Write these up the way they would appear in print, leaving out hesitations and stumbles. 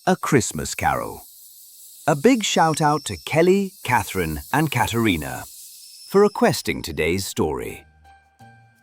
A Christmas Carol. A big shout out to Kelly, Catherine and Katerina for requesting today's story.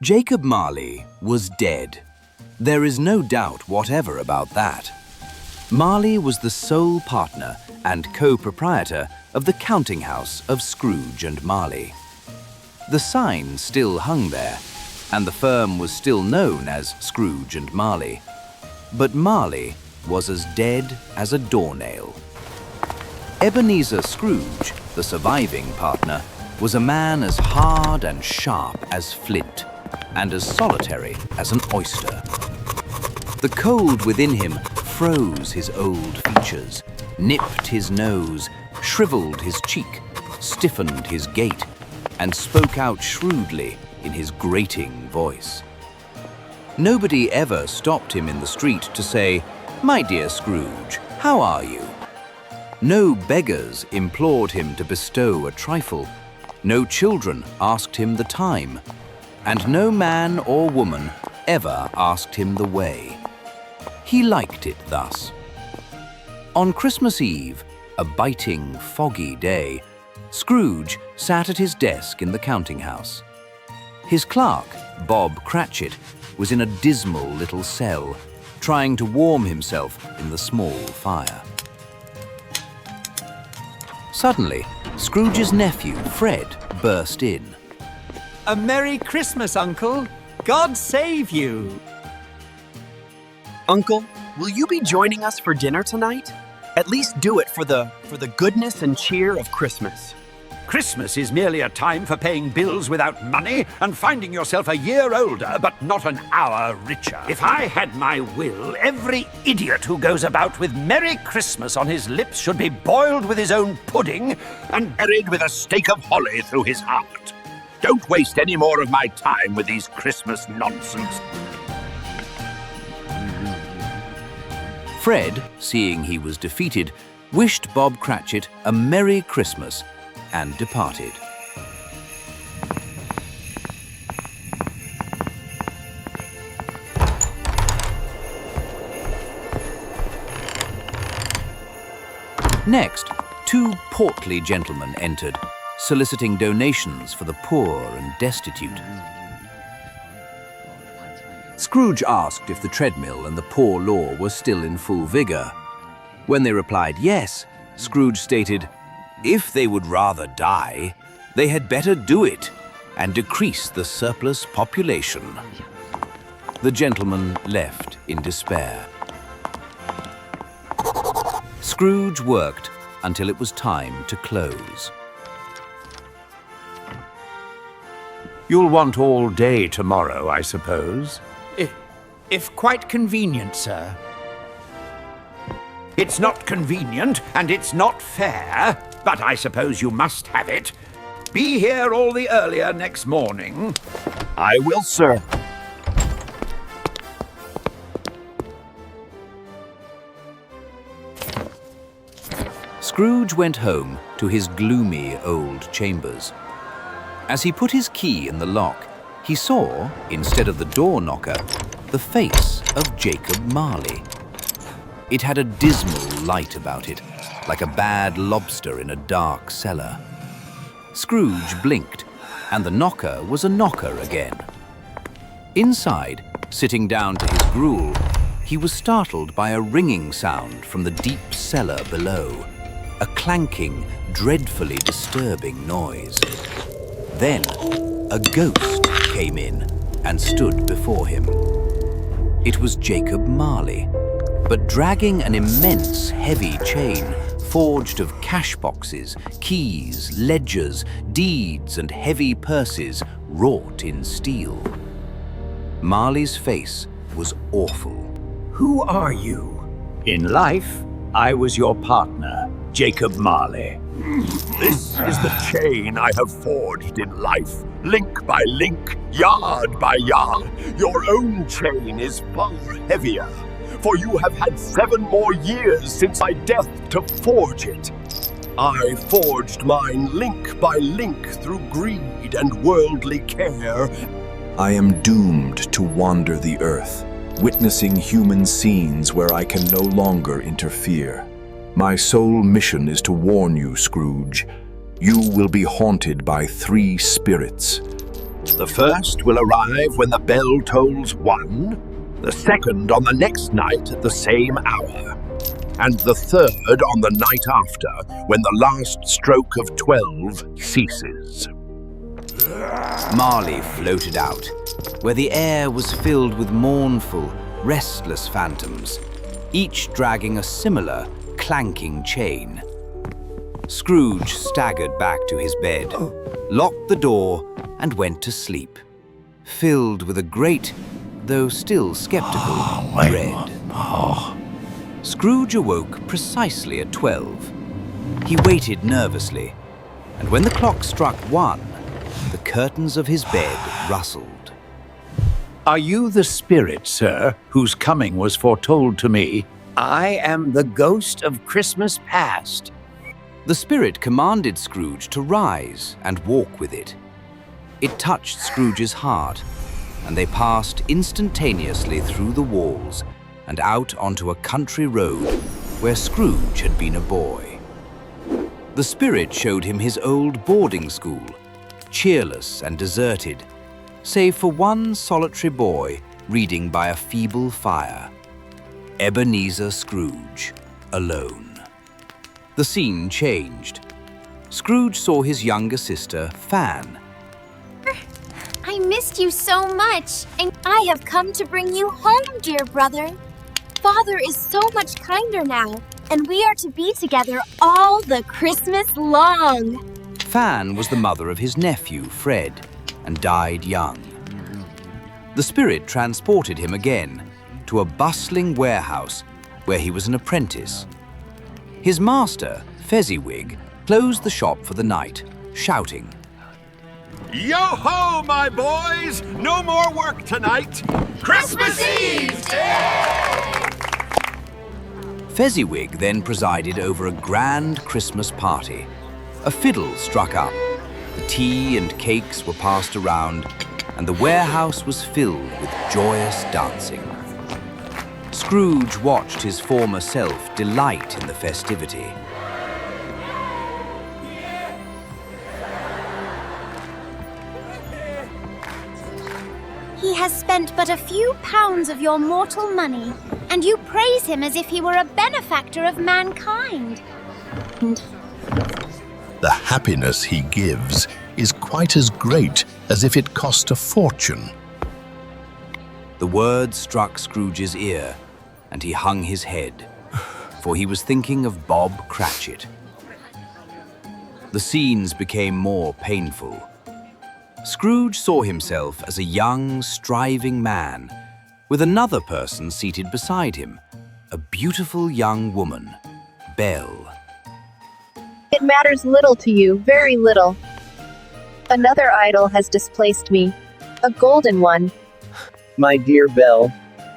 Jacob Marley was dead. There is no doubt whatever about that. Marley was the sole partner and co-proprietor of the counting house of Scrooge and Marley. The sign still hung there, and the firm was still known as Scrooge and Marley. But Marley was as dead as a doornail. Ebenezer Scrooge, the surviving partner, was a man as hard and sharp as flint, and as solitary as an oyster. The cold within him froze his old features, nipped his nose, shriveled his cheek, stiffened his gait, and spoke out shrewdly in his grating voice. Nobody ever stopped him in the street to say, "My dear Scrooge, how are you?" No beggars implored him to bestow a trifle. No children asked him the time. And no man or woman ever asked him the way. He liked it thus. On Christmas Eve, a biting, foggy day, Scrooge sat at his desk in the counting house. His clerk, Bob Cratchit, was in a dismal little cell, trying to warm himself in the small fire. Suddenly, Scrooge's nephew, Fred, burst in. A Merry Christmas, Uncle! God save you! Uncle, will you be joining us for dinner tonight? At least do it for the goodness and cheer of Christmas. Christmas is merely a time for paying bills without money and finding yourself a year older but not an hour richer. If I had my will, every idiot who goes about with Merry Christmas on his lips should be boiled with his own pudding and buried with a stake of holly through his heart. Don't waste any more of my time with these Christmas nonsense. Fred, seeing he was defeated, wished Bob Cratchit a Merry Christmas and departed. Next, two portly gentlemen entered, soliciting donations for the poor and destitute. Scrooge asked if the treadmill and the poor law were still in full vigor. When they replied yes, Scrooge stated, if they would rather die, they had better do it and decrease the surplus population. The gentleman left in despair. Scrooge worked until it was time to close. You'll want all day tomorrow, I suppose. If quite convenient, sir. It's not convenient and it's not fair, but I suppose you must have it. Be here all the earlier next morning. I will, sir. Scrooge went home to his gloomy old chambers. As he put his key in the lock, he saw, instead of the door knocker, the face of Jacob Marley. It had a dismal light about it, like a bad lobster in a dark cellar. Scrooge blinked, and the knocker was a knocker again. Inside, sitting down to his gruel, he was startled by a ringing sound from the deep cellar below, a clanking, dreadfully disturbing noise. Then, a ghost came in and stood before him. It was Jacob Marley, but dragging an immense heavy chain forged of cash boxes, keys, ledgers, deeds, and heavy purses wrought in steel. Marley's face was awful. Who are you? In life, I was your partner, Jacob Marley. This is the chain I have forged in life, link by link, yard by yard. Your own chain is far heavier, for you have had 7 more years since my death to forge it. I forged mine link by link through greed and worldly care. I am doomed to wander the earth, witnessing human scenes where I can no longer interfere. My sole mission is to warn you, Scrooge. You will be haunted by 3 spirits. The first will arrive when the bell tolls 1, the second on the next night at the same hour, and the third on the night after when the last stroke of 12 ceases. Marley floated out, where the air was filled with mournful, restless phantoms, each dragging a similar, clanking chain. Scrooge staggered back to his bed, locked the door, and went to sleep, filled with a great, though still skeptical, dread. Scrooge awoke precisely at 12. He waited nervously, and when the clock struck 1, the curtains of his bed rustled. Are you the spirit, sir, whose coming was foretold to me? I am the ghost of Christmas past. The spirit commanded Scrooge to rise and walk with it. It touched Scrooge's heart, and they passed instantaneously through the walls and out onto a country road where Scrooge had been a boy. The spirit showed him his old boarding school, cheerless and deserted, save for one solitary boy reading by a feeble fire. Ebenezer Scrooge, alone. The scene changed. Scrooge saw his younger sister, Fan. I missed you so much, and I have come to bring you home, dear brother. Father is so much kinder now, and we are to be together all the Christmas long. Fan was the mother of his nephew, Fred, and died young. The spirit transported him again to a bustling warehouse where he was an apprentice. His master, Fezziwig, closed the shop for the night, shouting, Yo-ho, my boys! No more work tonight! Christmas Eve! Fezziwig then presided over a grand Christmas party. A fiddle struck up, the tea and cakes were passed around, and the warehouse was filled with joyous dancing. Scrooge watched his former self delight in the festivity. He has spent but a few pounds of your mortal money, and you praise him as if he were a benefactor of mankind. The happiness he gives is quite as great as if it cost a fortune. The words struck Scrooge's ear, and he hung his head, for he was thinking of Bob Cratchit. The scenes became more painful. Scrooge saw himself as a young, striving man, with another person seated beside him, a beautiful young woman, Belle. It matters little to you, very little. Another idol has displaced me, a golden one. My dear Belle,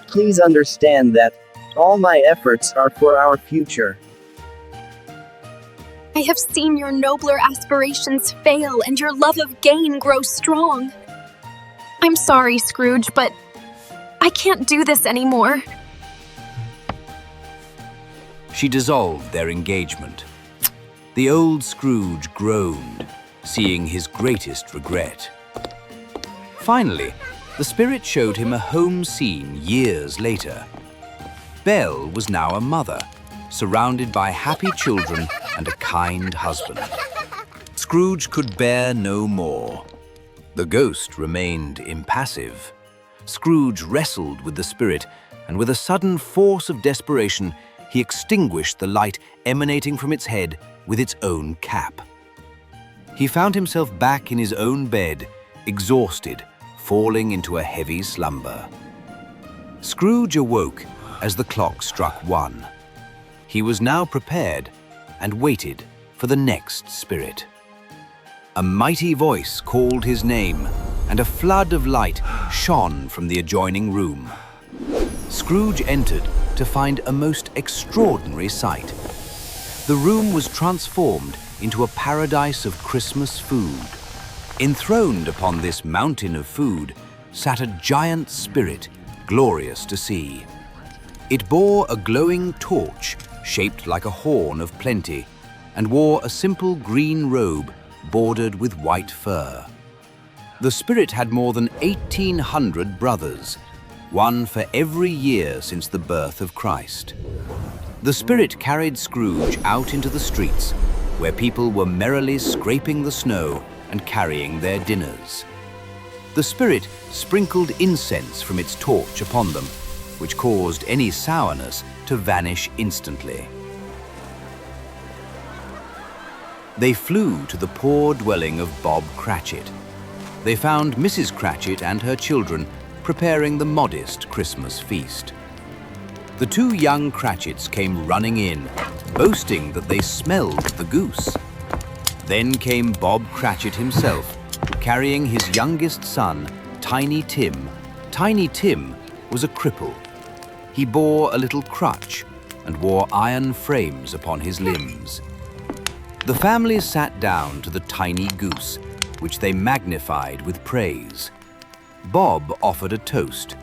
please understand that all my efforts are for our future. I have seen your nobler aspirations fail and your love of gain grow strong. I'm sorry, Scrooge, but I can't do this anymore. She dissolved their engagement. The old Scrooge groaned, seeing his greatest regret. Finally, the spirit showed him a home scene years later. Belle was now a mother, surrounded by happy children and a kind husband. Scrooge could bear no more. The ghost remained impassive. Scrooge wrestled with the spirit, and with a sudden force of desperation, he extinguished the light emanating from its head with its own cap. He found himself back in his own bed, exhausted, falling into a heavy slumber. Scrooge awoke as the clock struck 1. He was now prepared and waited for the next spirit. A mighty voice called his name, and a flood of light shone from the adjoining room. Scrooge entered to find a most extraordinary sight. The room was transformed into a paradise of Christmas food. Enthroned upon this mountain of food sat a giant spirit glorious to see. It bore a glowing torch shaped like a horn of plenty and wore a simple green robe bordered with white fur. The spirit had more than 1,800 brothers, one for every year since the birth of Christ. The spirit carried Scrooge out into the streets, where people were merrily scraping the snow and carrying their dinners. The spirit sprinkled incense from its torch upon them, which caused any sourness to vanish instantly. They flew to the poor dwelling of Bob Cratchit. They found Mrs. Cratchit and her children preparing the modest Christmas feast. The two young Cratchits came running in, boasting that they smelled the goose. Then came Bob Cratchit himself, carrying his youngest son, Tiny Tim. Tiny Tim was a cripple. He bore a little crutch and wore iron frames upon his limbs. The family sat down to the tiny goose, which they magnified with praise. Bob offered a toast.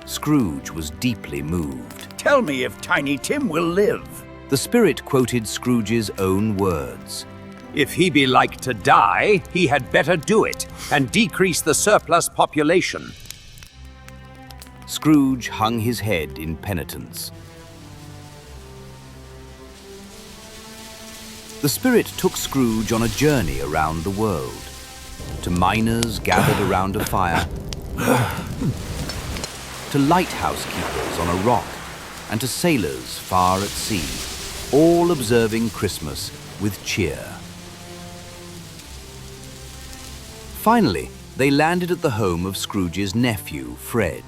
Scrooge was deeply moved. Tell me if Tiny Tim will live. The spirit quoted Scrooge's own words. If he be like to die, he had better do it and decrease the surplus population. Scrooge hung his head in penitence. The spirit took Scrooge on a journey around the world, to miners gathered around a fire, to lighthouse keepers on a rock, and to sailors far at sea, all observing Christmas with cheer. Finally, they landed at the home of Scrooge's nephew, Fred.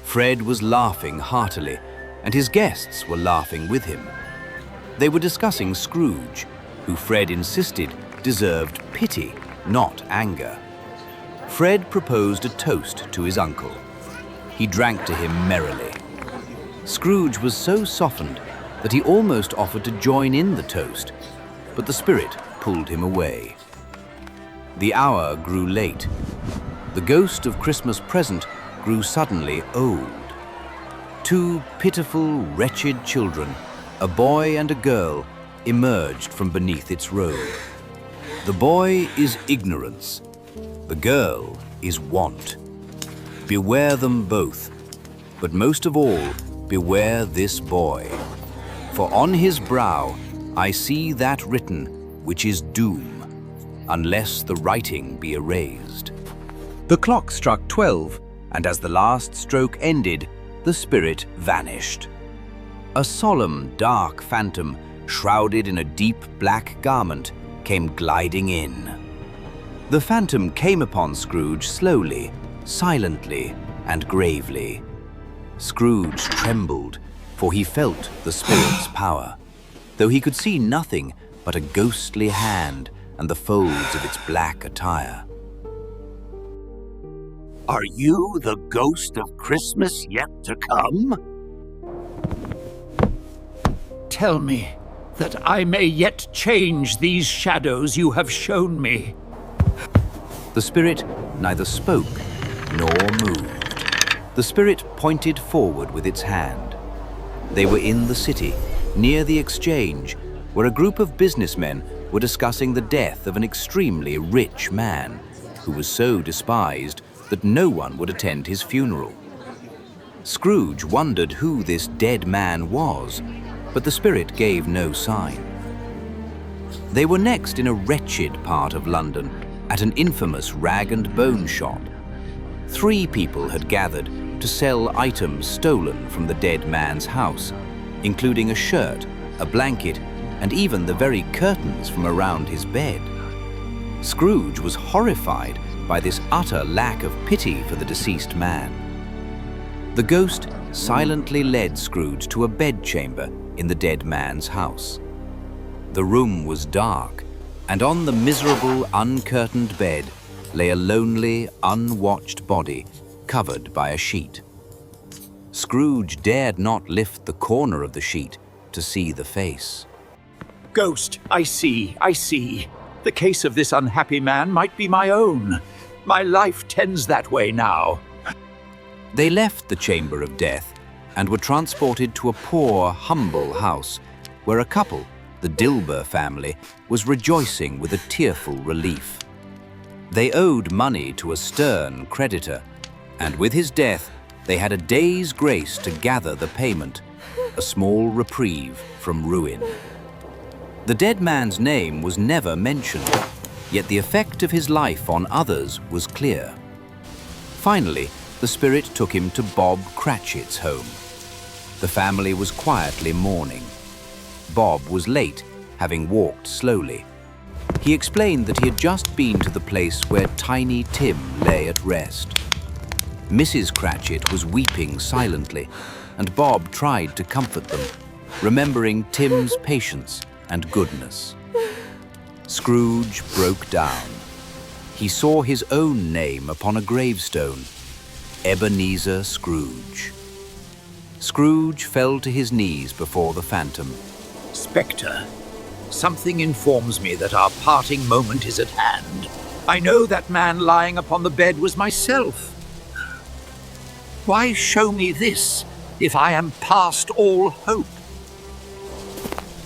Fred was laughing heartily, and his guests were laughing with him. They were discussing Scrooge, who Fred insisted deserved pity, not anger. Fred proposed a toast to his uncle. He drank to him merrily. Scrooge was so softened that he almost offered to join in the toast, but the spirit pulled him away. The hour grew late. The ghost of Christmas present grew suddenly old. Two pitiful, wretched children, a boy and a girl, emerged from beneath its robe. The boy is ignorance. The girl is want. Beware them both, but most of all, beware this boy. For on his brow I see that written which is doom, unless the writing be erased. The clock struck 12, and as the last stroke ended, the spirit vanished. A solemn, dark phantom, shrouded in a deep black garment, came gliding in. The phantom came upon Scrooge slowly, silently, and gravely. Scrooge trembled, for he felt the spirit's power, though he could see nothing but a ghostly hand and the folds of its black attire. Are you the ghost of Christmas yet to come? Tell me that I may yet change these shadows you have shown me. The spirit neither spoke nor moved. The spirit pointed forward with its hand. They were in the city, near the exchange, where a group of businessmen were discussing the death of an extremely rich man, who was so despised that no one would attend his funeral. Scrooge wondered who this dead man was, but the spirit gave no sign. They were next in a wretched part of London, at an infamous rag and bone shop. 3 people had gathered to sell items stolen from the dead man's house, including a shirt, a blanket, and even the very curtains from around his bed. Scrooge was horrified by this utter lack of pity for the deceased man. The ghost silently led Scrooge to a bedchamber in the dead man's house. The room was dark, and on the miserable, uncurtained bed lay a lonely, unwatched body covered by a sheet. Scrooge dared not lift the corner of the sheet to see the face. Ghost, I see. The case of this unhappy man might be my own. My life tends that way now. They left the chamber of death and were transported to a poor, humble house where a couple, the Dilber family, was rejoicing with a tearful relief. They owed money to a stern creditor, and with his death, they had a day's grace to gather the payment, a small reprieve from ruin. The dead man's name was never mentioned, yet the effect of his life on others was clear. Finally, the spirit took him to Bob Cratchit's home. The family was quietly mourning. Bob was late, having walked slowly. He explained that he had just been to the place where Tiny Tim lay at rest. Mrs. Cratchit was weeping silently, and Bob tried to comfort them, remembering Tim's patience and goodness. Scrooge broke down. He saw his own name upon a gravestone, Ebenezer Scrooge. Scrooge fell to his knees before the phantom. Spectre, something informs me that our parting moment is at hand. I know that man lying upon the bed was myself. Why show me this if I am past all hope?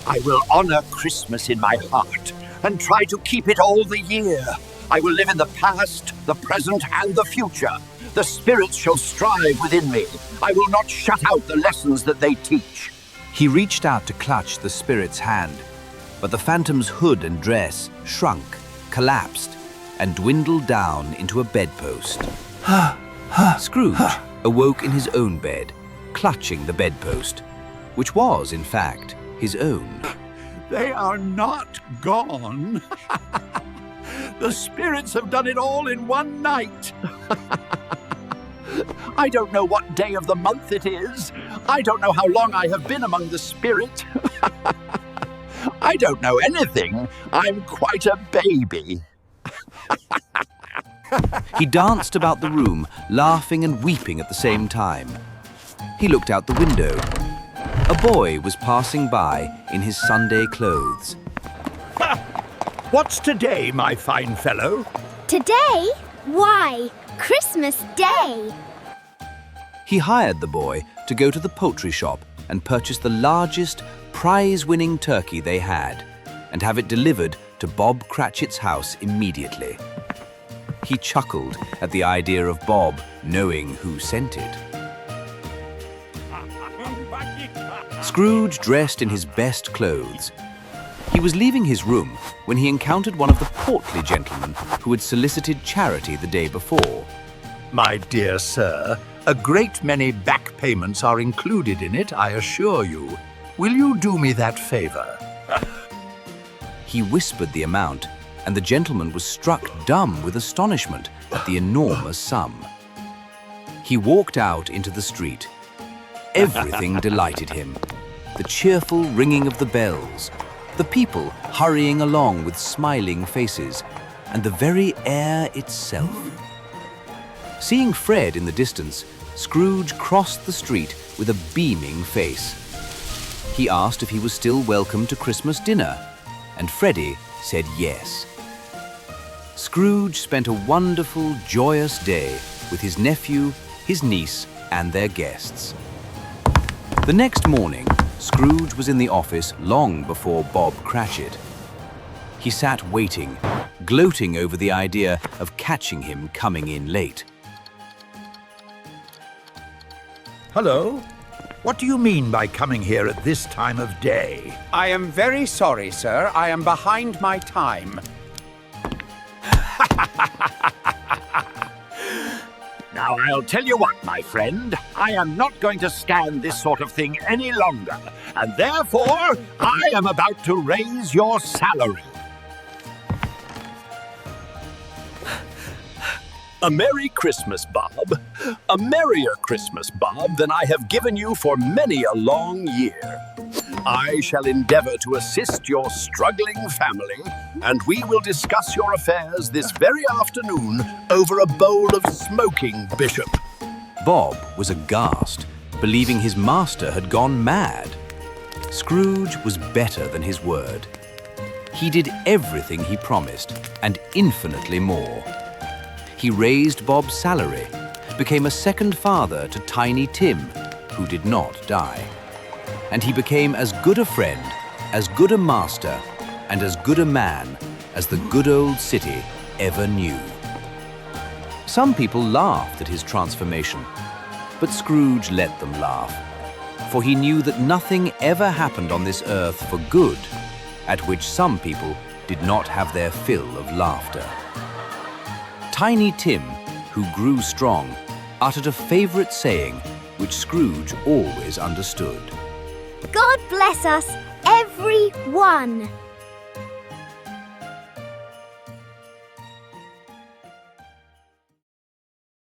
I will honor Christmas in my heart and try to keep it all the year. I will live in the past, the present, and the future. The spirits shall strive within me. I will not shut out the lessons that they teach. He reached out to clutch the spirit's hand, but the phantom's hood and dress shrunk, collapsed, and dwindled down into a bedpost. Scrooge awoke in his own bed, clutching the bedpost, which was, in fact, his own. They are not gone. The spirits have done it all in one night. I don't know what day of the month it is. I don't know how long I have been among the spirit. I don't know anything. I'm quite a baby. He danced about the room, laughing and weeping at the same time. He looked out the window. A boy was passing by in his Sunday clothes. What's today, my fine fellow? Today? Why, Christmas Day! He hired the boy to go to the poultry shop and purchase the largest, prize-winning turkey they had, and have it delivered to Bob Cratchit's house immediately. He chuckled at the idea of Bob knowing who sent it. Scrooge dressed in his best clothes. He was leaving his room when he encountered one of the portly gentlemen who had solicited charity the day before. My dear sir, a great many back payments are included in it, I assure you. Will you do me that favor? He whispered the amount, and the gentleman was struck dumb with astonishment at the enormous sum. He walked out into the street. Everything delighted him. The cheerful ringing of the bells, the people hurrying along with smiling faces, and the very air itself. Seeing Fred in the distance, Scrooge crossed the street with a beaming face. He asked if he was still welcome to Christmas dinner, and Freddie said yes. Scrooge spent a wonderful, joyous day with his nephew, his niece, and their guests. The next morning, Scrooge was in the office long before Bob Cratchit. He sat waiting, gloating over the idea of catching him coming in late. Hello? What do you mean by coming here at this time of day? I am very sorry, sir. I am behind my time. Now, I'll tell you what, my friend. I am not going to stand this sort of thing any longer, and therefore, I am about to raise your salary. A Merry Christmas, Bob. A merrier Christmas, Bob, than I have given you for many a long year. I shall endeavor to assist your struggling family, and we will discuss your affairs this very afternoon over a bowl of smoking, Bishop. Bob was aghast, believing his master had gone mad. Scrooge was better than his word. He did everything he promised, and infinitely more. He raised Bob's salary, became a second father to Tiny Tim, who did not die. And he became as good a friend, as good a master, and as good a man as the good old city ever knew. Some people laughed at his transformation, but Scrooge let them laugh, for he knew that nothing ever happened on this earth for good, at which some people did not have their fill of laughter. Tiny Tim, who grew strong, uttered a favorite saying which Scrooge always understood. God bless us, every one.